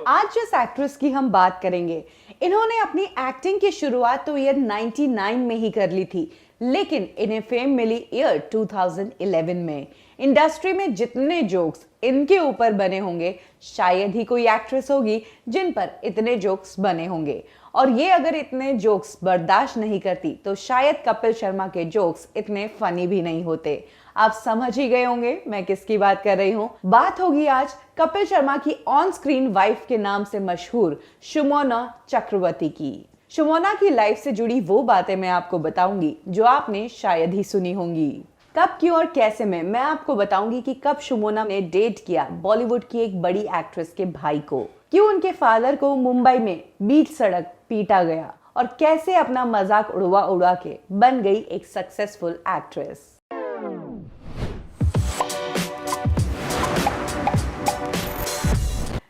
आज जिस एक्ट्रेस की हम बात करेंगे, इन्होंने अपनी एक्टिंग की शुरुआत तो ईयर 99 में ही कर ली थी, लेकिन इन्हें फेम मिली ईयर 2011 में। इंडस्ट्री में जितने जोक्स इनके ऊपर बने होंगे, शायद ही कोई एक्ट्रेस होगी जिन पर इतने जोक्स बने होंगे। और ये अगर इतने जोक्स बर्दाश्त नहीं करती तो शायद कपिल शर्मा के जोक्स इतने फनी भी नहीं होते। आप समझ ही गए होंगे मैं किसकी बात कर रही हूँ। बात होगी आज कपिल शर्मा की ऑन स्क्रीन वाइफ के नाम से मशहूर शुमोना चक्रवर्ती की। शुमोना की लाइफ से जुड़ी वो बातें मैं आपको बताऊंगी जो आपने शायद ही सुनी होंगी। कब, क्यों और कैसे में मैं आपको बताऊंगी कि कब शुमोना ने डेट किया बॉलीवुड की एक बड़ी एक्ट्रेस के भाई को, क्यों उनके फादर को मुंबई में बीच सड़क पीटा गया और कैसे अपना मजाक उड़वा उड़ा के बन गई एक सक्सेसफुल एक्ट्रेस।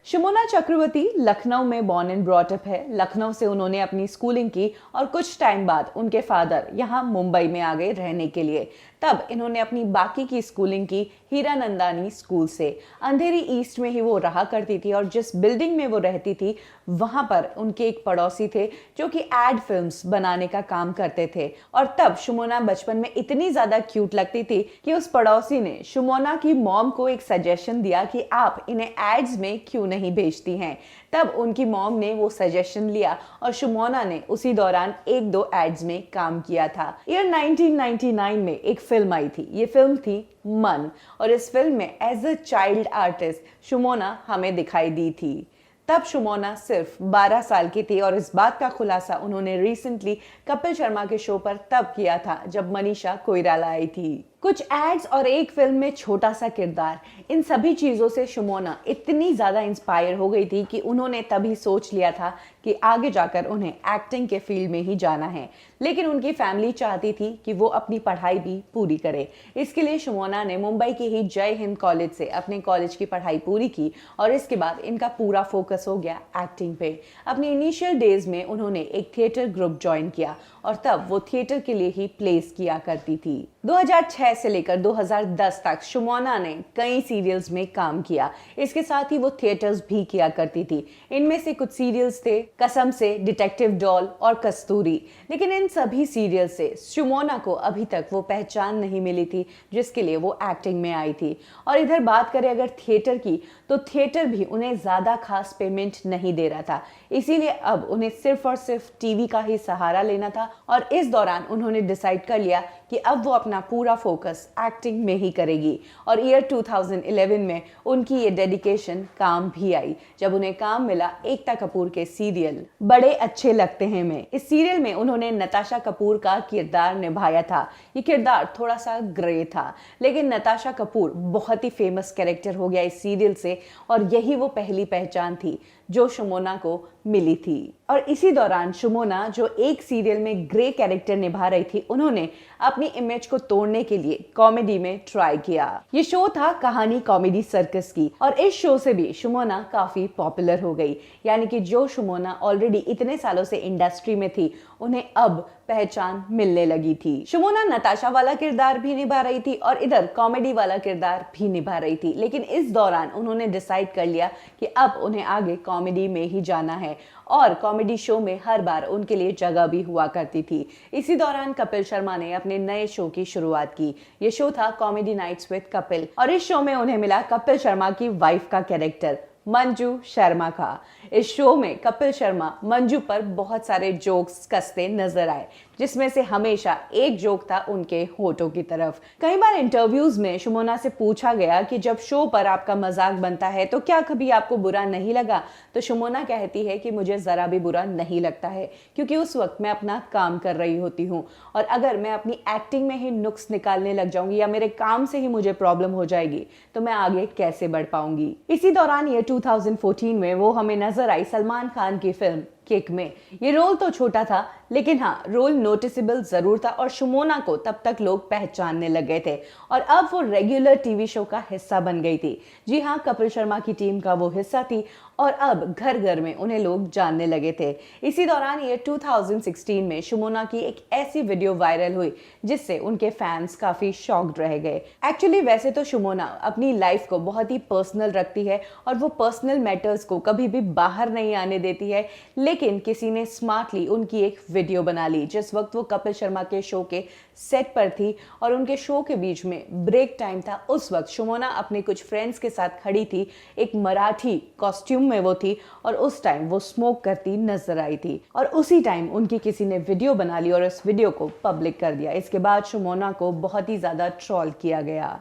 शुमोना चक्रवर्ती लखनऊ में बॉर्न एंड ब्रॉट अप है। लखनऊ से उन्होंने अपनी स्कूलिंग की और कुछ टाइम बाद उनके फादर यहाँ मुंबई में आ गए रहने के लिए। तब इन्होंने अपनी बाकी की स्कूलिंग की हीरानंदानी स्कूल से। अंधेरी ईस्ट में ही वो रहा करती थी और जिस बिल्डिंग में वो रहती थी वहां पर उनके एक पड़ोसी थे जो कि एड फिल्म्स बनाने का काम करते थे। और तब शुमोना बचपन में इतनी ज्यादा क्यूट लगती थी कि उस पड़ोसी ने शुमोना की मॉम को एक सजेशन दिया कि आप इन्हें एड्स में क्यों नहीं भेजती हैं। तब उनकी मॉम ने वो सजेशन लिया और शुमोना ने उसी दौरान एक दो एड्स में काम किया था। ईयर 1999 में एक फिल्म आई थी। ये फिल्म थी मन, और इस फिल्म में as a child artist Shumona हमें दिखाई दी थी। तब शुमोना सिर्फ 12 साल की थी और इस बात का खुलासा उन्होंने रिसेंटली कपिल शर्मा के शो पर तब किया था जब मनीषा कोइराला आई थी। कुछ एड्स और एक फिल्म में छोटा सा किरदार, इन सभी चीजों से शुमोना इतनी ज्यादा इंस्पायर हो गई थी कि उन्होंने तभी सोच लिया था कि आगे जाकर उन्हें एक्टिंग के फील्ड में ही जाना है। लेकिन उनकी फैमिली चाहती थी कि वो अपनी पढ़ाई भी पूरी करे। इसके लिए शुमोना ने मुंबई के ही जय हिंद कॉलेज से अपने कॉलेज की पढ़ाई पूरी की और इसके बाद इनका पूरा फोकस हो गया एक्टिंग पे। अपनी इनिशियल डेज में उन्होंने एक थिएटर ग्रुप ज्वाइन किया और तब वो थिएटर के लिए ही प्लेस किया करती थी। 2006 से लेकर 2010 तक शुमोना ने कई सीरियल्स में काम किया। इसके साथ ही वो थिएटर्स भी किया करती थी। इनमें से कुछ सीरियल्स थे कसम से, डिटेक्टिव डॉल और कस्तूरी। लेकिन इन सभी सीरियल से शुमोना को अभी तक वो पहचान नहीं मिली थी जिसके लिए वो एक्टिंग में आई थी। और इधर बात करें अगर थिएटर की, तो थिएटर भी उन्हें ज्यादा खास पेमेंट नहीं दे रहा था। इसीलिए अब उन्हें सिर्फ और सिर्फ टीवी का ही सहारा लेना था और इस दौरान उन्होंने डिसाइड कर लिया कि अब वो अपना पूरा फोकस एक्टिंग में ही करेगी। और ईयर 2011 में उनकी ये डेडिकेशन काम भी आई जब उन्हें काम मिला एकता कपूर के सीरियल बड़े अच्छे लगते हैं में। इस सीरियल में उन्होंने नताशा कपूर का किरदार निभाया था। ये किरदार थोड़ा सा ग्रे था, लेकिन नताशा कपूर बहुत ही फेमस कैरेक्टर हो गया इस सीरियल से और यही वो पहली पहचान थी जो शुमोना को मिली थी। और इसी दौरान शुमोना जो एक सीरियल में ग्रे कैरेक्टर निभा रही थी, उन्होंने अपनी इमेज को तोड़ने के लिए कॉमेडी में ट्राई किया। ये शो था कहानी कॉमेडी सर्कस की और इस शो से भी शुमोना काफी पॉपुलर हो गई। यानी कि जो शुमोना ऑलरेडी इतने सालों से इंडस्ट्री में थी, उन्हें अब पहचान मिलने लगी थी। शुमोना नताशा वाला किरदार भी निभा रही थी और इधर कॉमेडी वाला किरदार भी निभा रही थी। लेकिन इस दौरान उन्होंने डिसाइड कर लिया कि अब उन्हें आगे कॉमेडी में ही जाना है और कॉमेडी शो में हर बार उनके लिए जगह भी हुआ करती थी। इसी दौरान कपिल शर्मा ने अपने नए शो की शुरुआत की। ये शो था कॉमेडी नाइट्स विद कपिल और इस शो में उन्हें मिला कपिल शर्मा की वाइफ का कैरेक्टर मंजू शर्मा का। इस शो में कपिल शर्मा मंजू पर बहुत सारे जोक्स कसते नजर आए, जिसमें से हमेशा एक जोक था उनके होठों की तरफ। कई बार इंटरव्यूज में शुमोना से पूछा गया कि जब शो पर आपका मजाक बनता है तो क्या कभी आपको बुरा नहीं लगा, तो शुमोना कहती है कि मुझे जरा भी बुरा नहीं लगता है क्योंकि उस वक्त मैं अपना काम कर रही होती हूँ और अगर मैं अपनी एक्टिंग में ही नुक्स निकालने लग जाऊंगी या मेरे काम से ही मुझे प्रॉब्लम हो जाएगी तो मैं आगे कैसे बढ़ पाऊंगी। इसी दौरान ये 2014 में वो हमें नजर आई सलमान खान की फिल्म किक में। ये रोल तो छोटा था, लेकिन हाँ, रोल नोटिसेबल जरूर था और शुमोना को तब तक लोग पहचानने लग गए थे और अब वो रेगुलर टीवी शो का हिस्सा बन गई थी। जी हाँ, कपिल शर्मा की टीम का वो हिस्सा थी और अब घर घर में उन्हें लोग जानने लगे थे। इसी दौरान ये 2016 में शुमोना की एक ऐसी वीडियो वायरल हुई जिससे उनके फैंस काफी शॉक्ड रह गए। एक्चुअली वैसे तो शुमोना अपनी लाइफ को बहुत ही पर्सनल रखती है और वो पर्सनल मैटर्स को कभी भी बाहर नहीं आने देती है, लेकिन किसी ने स्मार्टली उनकी एक वीडियो बना ली जिस वक्त वो कपिल शर्मा के शो के सेट पर थी और उनके शो के बीच में ब्रेक टाइम था। उस वक्त शुमोना अपने कुछ फ्रेंड्स के साथ खड़ी थी, एक मराठी कॉस्ट्यूम में वो थी और उस टाइम वो स्मोक करती नजर आई थी और उसी टाइम उनकी किसी ने वीडियो बना ली और इस वीडियो को पब्लिक कर दिया। इसके बाद शुमोना को बहुत ही ज्यादा ट्रोल किया गया।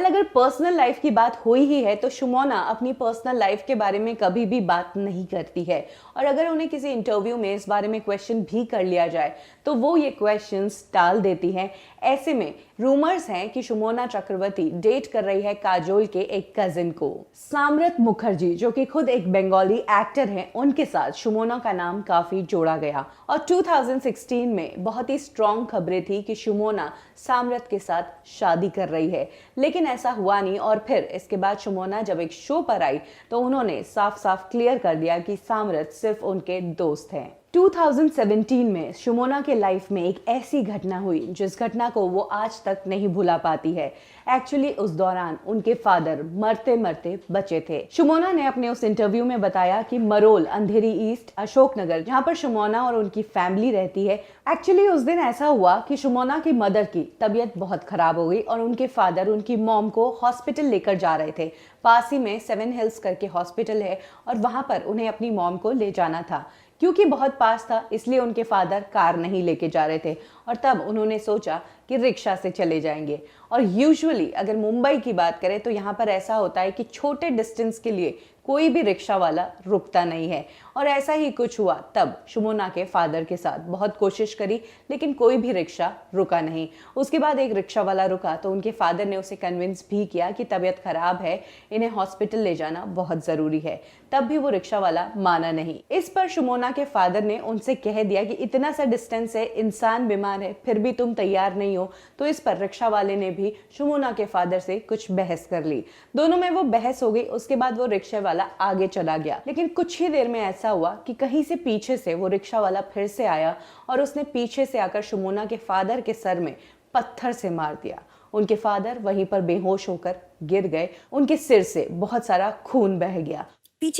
अगर पर्सनल लाइफ की बात हुई ही है तो शुमोना अपनी पर्सनल लाइफ के बारे में कभी भी बात नहीं करती है और अगर उन्हें किसी इंटरव्यू में इस बारे में क्वेश्चन भी कर लिया जाए तो वो ये क्वेश्चंस टाल देती हैं। ऐसे में रूमर्स हैं कि शुमोना चक्रवर्ती डेट कर रही है काजोल के एक कजिन को। साम्रत मुखर्जी जो कि खुद एक बंगाली एक्टर हैं, उनके साथ शुमोना का नाम काफी जोड़ा गया और 2016 में बहुत ही स्ट्रॉन्ग खबरें थी कि शुमोना साम्रत के साथ शादी कर रही है, लेकिन ऐसा हुआ नहीं और फिर इसके बाद शुमोना जब एक शो पर आई तो उन्होंने साफ साफ क्लियर कर दिया कि साम्रत सिर्फ उनके दोस्त हैं। 2017 में शुमोना के लाइफ में एक ऐसी घटना हुई जिस घटना को वो आज तक नहीं भुला पाती है। एक्चुअली उस दौरान उनके फादर मरते मरते बचे थे। शुमोना ने अपने उस इंटरव्यू में बताया कि मरोल अंधेरी ईस्ट अशोकनगर, जहां पर शुमोना और उनकी फैमिली रहती है, एक्चुअली उस दिन ऐसा हुआ कि शुमोना की मदर की तबीयत बहुत खराब हो गई और उनके फादर उनकी मॉम को हॉस्पिटल लेकर जा रहे थे। पास ही में 7 हिल्स करके हॉस्पिटल है और वहां पर उन्हें अपनी मॉम को ले जाना था। क्योंकि बहुत पास था इसलिए उनके फादर कार नहीं लेके जा रहे थे और तब उन्होंने सोचा कि रिक्शा से चले जाएंगे। और यूजुअली अगर मुंबई की बात करें तो यहाँ पर ऐसा होता है कि छोटे डिस्टेंस के लिए कोई भी रिक्शा वाला रुकता नहीं है और ऐसा ही कुछ हुआ। तब शुमोना के फादर के साथ बहुत कोशिश करी लेकिन कोई भी रिक्शा रुका नहीं। उसके बाद एक रिक्शा वाला रुका तो उनके फादर ने उसे कन्विंस भी किया कि तबीयत खराब है, इन्हें हॉस्पिटल ले जाना बहुत जरूरी है। तब भी वो रिक्शा वाला माना नहीं। इस पर शुमोना के फादर ने उनसे कह दिया कि इतना सा डिस्टेंस है, इंसान बीमार है, फिर भी तुम तैयार नहीं हो। तो इस पर रिक्शा वाले ने भी शुमोना के फादर से कुछ बहस कर ली। दोनों में वो बहस हो गई। उसके बाद वो रिक्शा वाला आगे चला गया, लेकिन कुछ ही देर में ऐसा हुआ कि कहीं से पीछे से वो रिक्शा वाला फिर से आया और उसने पीछे से आकर शुमोना के फादर के सर में पत्थर से मार दिया। उनके फादर वहीं पर बेहोश होकर गिर गए। उनके सिर से बहुत सारा खून बह गया।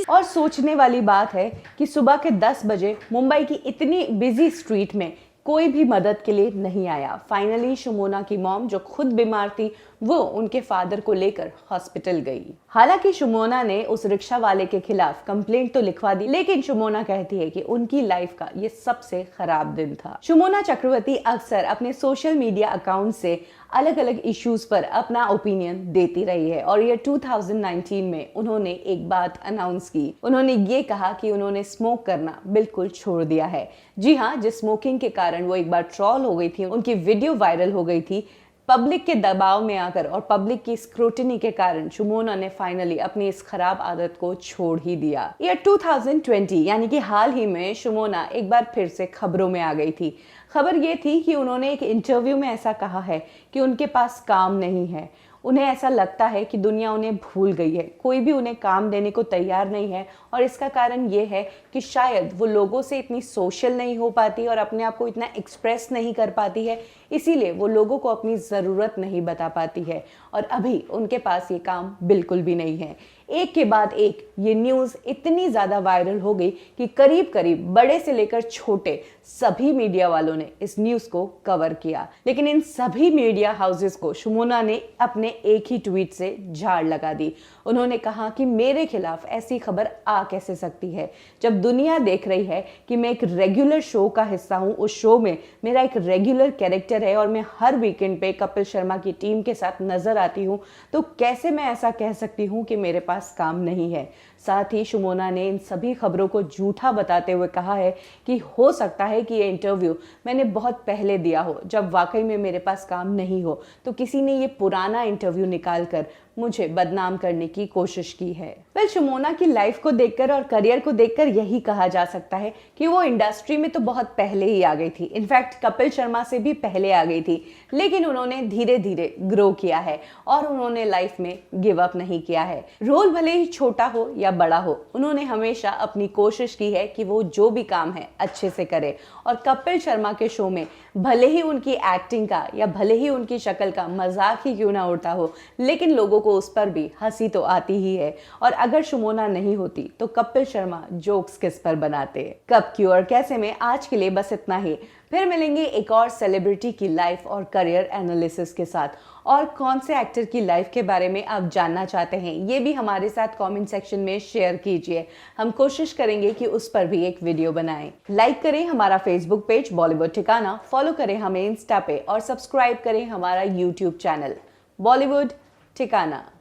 और सोचने वाली बात है कि सुबह के 10 बजे मुंबई की इतनी बिजी स्ट्रीट में कोई भी मदद के लिए नहीं आया। फाइनली शुमोना की मॉम जो खुद बीमार थी वो उनके फादर को लेकर हॉस्पिटल गई। हालांकि शुमोना ने उस रिक्शा वाले के खिलाफ कंप्लेंट तो लिखवा दी, लेकिन शुमोना कहती है कि उनकी लाइफ का ये सबसे खराब दिन था। शुमोना चक्रवर्ती अक्सर अपने सोशल मीडिया अकाउंट से अलग अलग इश्यूज पर अपना ओपिनियन देती रही है और ये 2019 में उन्होंने एक बात अनाउंस की। उन्होंने ये कहा कि उन्होंने स्मोक करना बिल्कुल छोड़ दिया है। जी हाँ, जिस स्मोकिंग के कारण वो एक बार ट्रोल हो गई थी, उनकी वीडियो वायरल हो गई थी, पब्लिक के दबाव में आकर और पब्लिक की स्क्रूटिनी के कारण शुमोना ने फाइनली अपनी इस खराब आदत को छोड़ ही दिया। ईयर 2020 यानी कि हाल ही में शुमोना एक बार फिर से खबरों में आ गई थी। खबर ये थी कि उन्होंने एक इंटरव्यू में ऐसा कहा है कि उनके पास काम नहीं है। उन्हें ऐसा लगता है कि दुनिया उन्हें भूल गई है, कोई भी उन्हें काम देने को तैयार नहीं है और इसका कारण ये है कि शायद वो लोगों से इतनी सोशल नहीं हो पाती और अपने आप को इतना एक्सप्रेस नहीं कर पाती है, इसीलिए वो लोगों को अपनी ज़रूरत नहीं बता पाती है और अभी उनके पास ये काम बिल्कुल भी नहीं है। एक के बाद एक ये न्यूज़ इतनी ज़्यादा वायरल हो गई कि करीब करीब बड़े से लेकर छोटे सभी मीडिया वालों ने इस न्यूज़ को कवर किया, लेकिन इन सभी मीडिया हाउसेस को शुमोना ने अपने एक ही ट्वीट से झाड़ लगा दी। उन्होंने कहा कि मेरे खिलाफ ऐसी खबर आ कैसे सकती है, जब दुनिया देख रही है कि मैं एक रेगुलर शो का हिस्सा हूँ, उस शो में मेरा एक रेगुलर कैरेक्टर है और मैं हर वीकेंड पे कपिल शर्मा की टीम के साथ नजर आती हूँ, तो कैसे मैं ऐसा कह सकती हूँ कि मेरे पास पास काम नहीं है। साथ ही शुमोना ने इन सभी खबरों को झूठा बताते हुए कहा है कि हो सकता है कि ये इंटरव्यू मैंने बहुत पहले दिया हो, जब वाकई में मेरे पास काम नहीं हो तो किसी ने ये पुराना इंटरव्यू निकाल कर मुझे बदनाम करने की कोशिश की है। वेल, शुमोना की लाइफ को देखकर और करियर को देखकर यही कहा जा सकता है कि वो इंडस्ट्री में तो बहुत पहले ही आ गई थी। इनफैक्ट कपिल शर्मा से भी पहले आ गई थी, लेकिन उन्होंने धीरे धीरे ग्रो किया है और उन्होंने लाइफ में गिव अप नहीं किया है। रोल भले ही छोटा हो या बड़ा हो, उन्होंने हमेशा अपनी कोशिश की है कि वो जो भी काम है अच्छे से करे। और कपिल शर्मा के शो में भले ही उनकी एक्टिंग का या भले ही उनकी शक्ल का मजाक ही क्यों ना उड़ता हो, लेकिन लोगों को उस पर भी हंसी तो आती ही है। और अगर शुमोना नहीं होती तो कपिल शर्मा जोक्स किस पर बनाते। कब, क्यों और कैसे में आज के लिए बस इतना ही। फिर मिलेंगे एक और सेलिब्रिटी की लाइफ और करियर एनालिसिस के साथ। और कौन से एक्टर की लाइफ के बारे में आप जानना चाहते हैं, ये भी हमारे साथ कमेंट सेक्शन में शेयर कीजिए। हम कोशिश करेंगे कि उस पर भी एक वीडियो बनाएं। लाइक करें हमारा फेसबुक पेज बॉलीवुड ठिकाना, फॉलो करें हमें इंस्टा पे और सब्सक्राइब करें हमारा यूट्यूब चैनल बॉलीवुड ठिकाना।